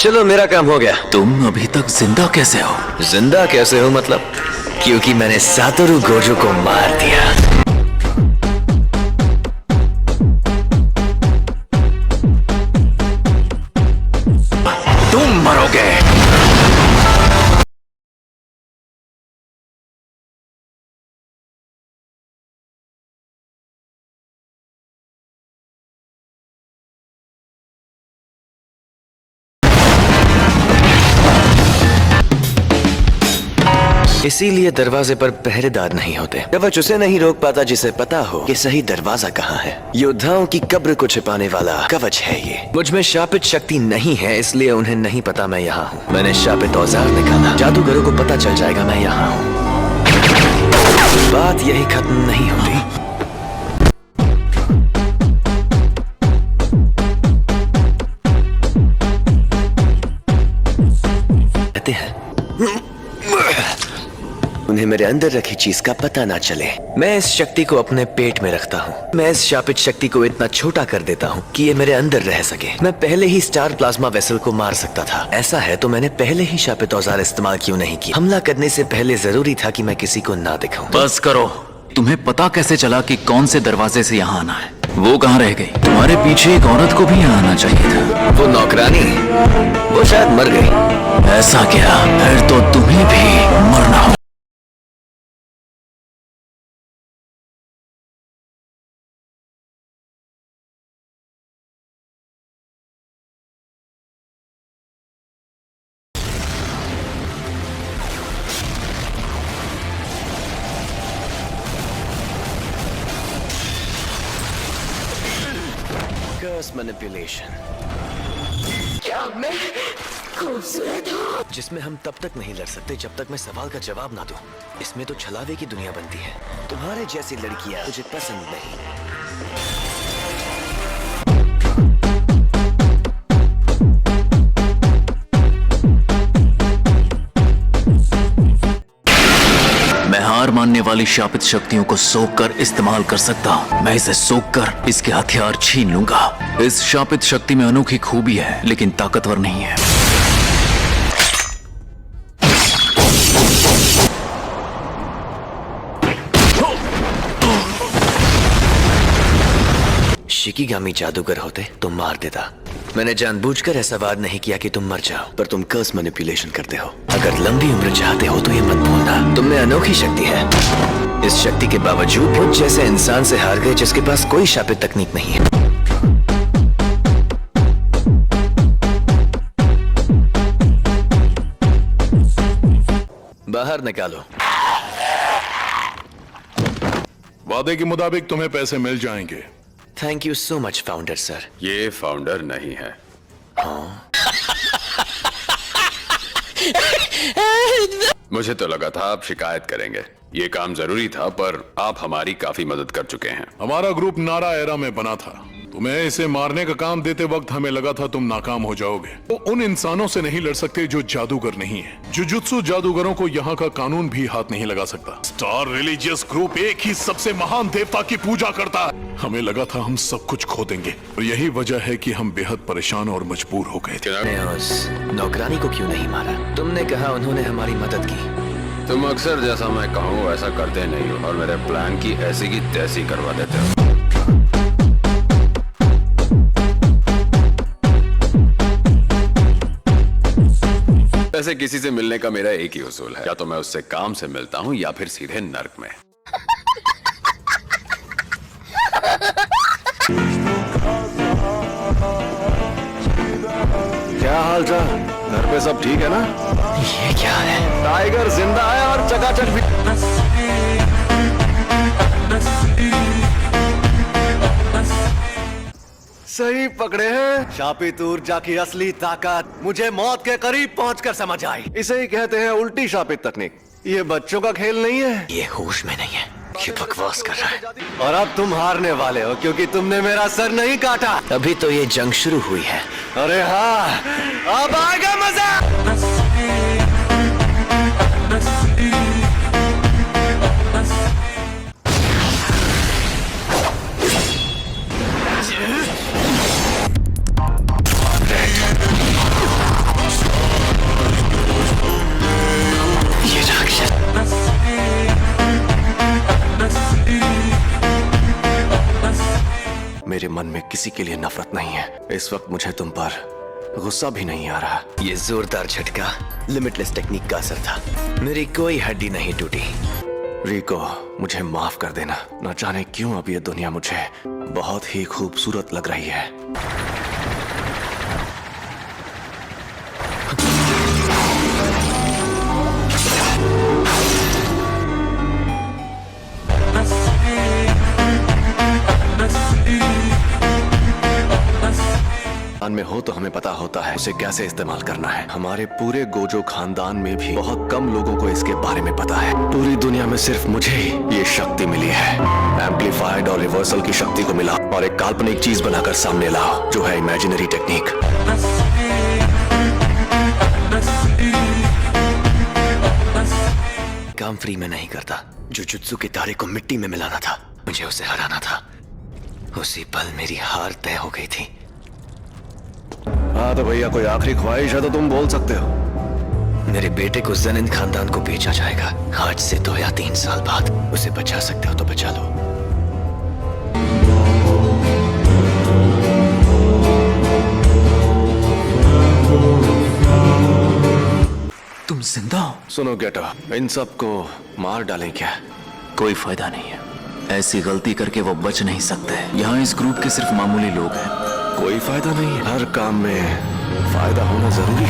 चलो मेरा काम हो गया। तुम अभी तक जिंदा कैसे हो? जिंदा कैसे हो मतलब? क्योंकि मैंने सातोरु गोजो को मार दिया। तुम मरोगे। इसीलिए दरवाजे पर पहरेदार नहीं होते। कवच उसे नहीं रोक पाता जिसे पता हो कि सही दरवाजा कहाँ है। योद्धाओं की कब्र को छिपाने वाला कवच है ये। मुझ में शापित शक्ति नहीं है, इसलिए उन्हें नहीं पता मैं यहाँ हूँ। मैंने शापित औजार निकाला, जादूगरों को पता चल जाएगा मैं यहाँ हूँ। बात यही खत्म नहीं होती। कहते हैं उन्हें मेरे अंदर रखी चीज का पता ना चले। मैं इस शक्ति को अपने पेट में रखता हूँ। मैं इस शापित शक्ति को इतना छोटा कर देता हूँ कि ये मेरे अंदर रह सके। मैं पहले ही स्टार प्लाज्मा वेसल को मार सकता था। ऐसा है तो मैंने पहले ही शापित औजार इस्तेमाल क्यों नहीं किया? हमला करने से पहले जरूरी था कि मैं किसी को ना दिखाऊं। बस करो। तुम्हें पता कैसे चला कि कौन से दरवाजे से यहाँ आना है? वो कहाँ रह गई? तुम्हारे पीछे एक औरत को भी यहाँ आना चाहिए था। वो नौकरानी, वो शायद मर गई। ऐसा क्या? फिर तो तुम्हें भी मरना हो। कर्स मैनिपुलेशन, जिसमें हम तब तक नहीं लड़ सकते जब तक मैं सवाल का जवाब ना दूं। इसमें तो छलावे की दुनिया बनती है। तुम्हारे जैसी लड़कियां मुझे पसंद नहीं। मैं हार मानने वाली शापित शक्तियों को सोख कर इस्तेमाल कर सकता हूँ। मैं इसे सोख कर इसके हथियार छीन लूंगा। इस शापित शक्ति में अनोखी खूबी है, लेकिन ताकतवर नहीं है। शिकिगामी जादूगर होते तो मार देता। मैंने जानबूझकर ऐसा वार नहीं किया कि तुम मर जाओ, पर तुम कर्स मैनिपुलेशन करते हो। अगर लंबी उम्र चाहते हो तो ये मत भूलना, तुम में अनोखी शक्ति है। इस शक्ति के बावजूद मुझ जैसे इंसान से हार गए जिसके पास कोई शापित तकनीक नहीं है। बाहर निकालो। वादे के मुताबिक तुम्हें पैसे मिल जाएंगे। Thank you so much founder sir. ये फाउंडर नहीं है। मुझे तो लगा था आप शिकायत करेंगे। ये काम जरूरी था, पर आप हमारी काफी मदद कर चुके हैं। हमारा ग्रुप नारा एरा में बना था। तुम्हें इसे मारने का काम देते वक्त हमें लगा था तुम नाकाम हो जाओगे। तो उन इंसानों से नहीं लड़ सकते जो जादूगर नहीं है। जुजुत्सु जादूगरों को यहाँ का कानून भी हाथ नहीं लगा सकता। स्टार रिलीजियस ग्रुप एक ही सबसे महान देवता की पूजा करता है। हमें लगा था हम सब कुछ खो देंगे, और यही वजह है कि हम बेहद परेशान और मजबूर हो गए थे। तुमने उस नौकरानी को क्यों नहीं मारा? तुमने कहा उन्होंने हमारी मदद की। तुम अक्सर जैसा मैं कहूँ वैसा करते नहीं हो, और मेरे प्लान की ऐसी की तैसी करवा देते हो। वैसे किसी से मिलने का मेरा एक ही उसूल है, या तो मैं उससे काम से मिलता हूँ या फिर सीधे नर्क में। क्या हाल चाल? घर पे सब ठीक है ना? ये क्या है? टाइगर जिंदा है और चकाचक भी। सही पकड़े हैं। शापित ऊर्जा की असली ताकत मुझे मौत के करीब पहुंचकर समझ आई। इसे ही कहते हैं उल्टी शापित तकनीक। ये बच्चों का खेल नहीं है। ये होश में नहीं है, ये बकवास कर रहा है। और अब तुम हारने वाले हो क्योंकि तुमने मेरा सर नहीं काटा। अभी तो ये जंग शुरू हुई है। अरे हाँ, अब आएगा मजा। मन में किसी के लिए नफरत नहीं है। इस वक्त मुझे तुम पर गुस्सा भी नहीं आ रहा। ये जोरदार झटका लिमिटलेस टेक्निक का असर था। मेरी कोई हड्डी नहीं टूटी। रिको, मुझे माफ कर देना। न जाने क्यों अब ये दुनिया मुझे बहुत ही खूबसूरत लग रही है। में हो तो हमें पता होता है उसे कैसे इस्तेमाल करना है। हमारे पूरे गोजो खानदान में भी बहुत कम लोगों को इसके बारे में पता है। पूरी दुनिया में सिर्फ मुझे ही ये शक्ति मिली है। एम्पलीफाइड और रिवर्सल की शक्ति को मिला और एक काल्पनिक चीज बनाकर सामने लाओ, जो है इमेजिनरी टेक्निक। काम फ्री में नहीं करता। जुजुत्सु के तारे को मिट्टी में मिलाना था, मुझे उसे हराना था। उसी पल मेरी हार तय हो गई थी। हाँ तो भैया, कोई आखिरी ख्वाहिश है तो तुम बोल सकते हो। मेरे बेटे को ज़निन खानदान को बेचा जाएगा। आज से 2 या 3 साल बाद। उसे बचा सकते हो तो बचा लो। तुम जिंदा हो? सुनो गेटो, इन सबको मार डालें क्या? कोई फायदा नहीं है। ऐसी गलती करके वो बच नहीं सकते। यहाँ इस ग्रुप के सिर्फ मामूली लोग हैं। कोई फायदा नहीं है। हर काम में फायदा होना जरूरी है।